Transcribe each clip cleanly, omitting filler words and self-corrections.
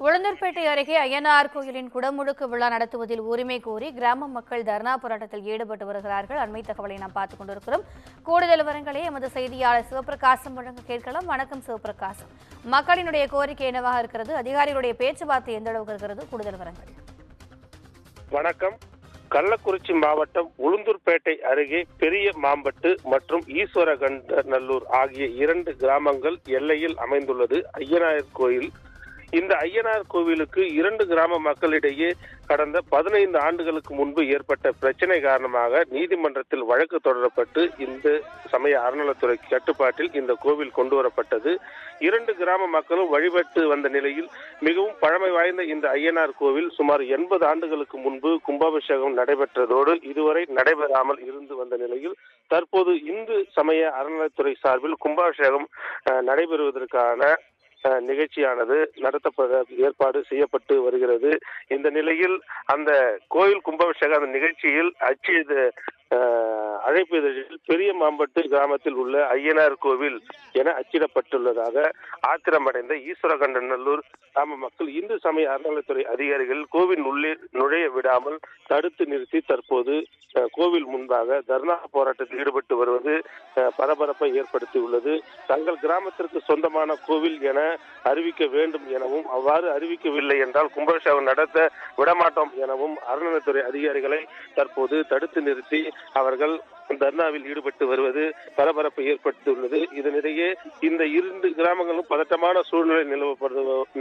உளுந்தூர்பேட்டை அருகே அய்யனார் கோயிலின் குடமுழுக்கு விழா நடத்துவதில் உரிமை கோரி கிராம மக்கள் தர்ணா போராட்டத்தில் ஈடுபட்டு வருகிறார்கள். அண்மை தகவலை நாம் பார்த்துக் கொண்டிருக்கிறோம். கூடுதல் விவரங்களை எமது செய்தியாளர் சிவபிரகாசம் வழங்க கேட்கலாம். வணக்கம் சிவபிரகாசம். மக்களினுடைய கோரிக்கை என்னவாக இருக்கிறது? அதிகாரிகளுடைய பேச்சுவார்த்தை எந்த அளவுக்கு இருக்கிறது? கூடுதல் விவரங்கள். வணக்கம். கள்ளக்குறிச்சி மாவட்டம் உளுந்தூர்பேட்டை அருகே பெரிய மாம்பட்டு மற்றும் ஈஸ்வரகண்டநல்லூர் ஆகிய 2 கிராமங்கள் எல்லையில் அமைந்துள்ளது அய்யனார் கோயில். இந்த அய்யனார் கோவிலுக்கு 2 கிராம மக்களிடையே கடந்த 15 ஆண்டுகளுக்கு முன்பு ஏற்பட்ட பிரச்சனை காரணமாக நீதிமன்றத்தில் வழக்கு தொடரப்பட்டு இந்த சமய அறநிலைத்துறை கட்டுப்பாட்டில் இந்த கோவில் கொண்டு வரப்பட்டது. 2 கிராம மக்களும் வழிபட்டு வந்த நிலையில் மிகவும் பழமை வாய்ந்த இந்த அய்யனார் கோவில் சுமார் 80 ஆண்டுகளுக்கு முன்பு கும்பாபிஷேகம் நடைபெற்றதோடு இதுவரை நடைபெறாமல் இருந்து வந்த நிலையில் தற்போது இந்து சமய அறநிலைத்துறை சார்பில் கும்பாபிஷேகம் நடைபெறுவதற்கான நிகழ்ச்சியானது நடத்தப்பட ஏற்பாடு செய்யப்பட்டு வருகிறது. இந்த நிலையில் அந்த கோயில் கும்பாபிஷேக அந்த நிகழ்ச்சியில் அழைப்பு இதழில் பெரிய மாம்பட்டு கிராமத்தில் உள்ள அய்யனார் கோவில் என அச்சிடப்பட்டுள்ளதாக ஆத்திரமடைந்த ஈஸ்வரகண்டநல்லூர் கிராம மக்கள் இந்து சமய அறநிலைத்துறை அதிகாரிகள் கோவில் உள்ளே நுழைய விடாமல் தடுத்து நிறுத்தி தற்போது கோவில் முன்பாக தர்ணா போராட்டத்தில் ஈடுபட்டு வருவது பரபரப்பை ஏற்படுத்தியுள்ளது. தங்கள் கிராமத்திற்கு சொந்தமான கோவில் என அறிவிக்க வேண்டும் எனவும் அவ்வாறு அறிவிக்கவில்லை என்றால் கும்பாபிஷேகம் நடத்த விடமாட்டோம் எனவும் அறநிலைத்துறை அதிகாரிகளை தற்போது தடுத்து நிறுத்தி அவர்கள் தர்ணாவில் ஈடுபட்டு வருவது பரபரப்பை ஏற்படுத்தியுள்ளது. இதனிடையே இந்த 2 கிராமங்களும் பதட்டமான சூழ்நிலை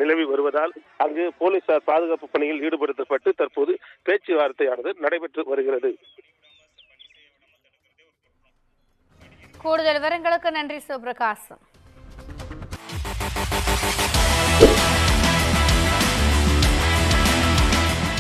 நிலவி வருவதால் அங்கு போலீசார் பாதுகாப்பு பணியில் ஈடுபடுத்தப்பட்டு தற்போது பேச்சுவார்த்தையானது நடைபெற்று வருகிறது. கூடுதல் விவரங்களுக்கு நன்றி சிவபிரகாசம்.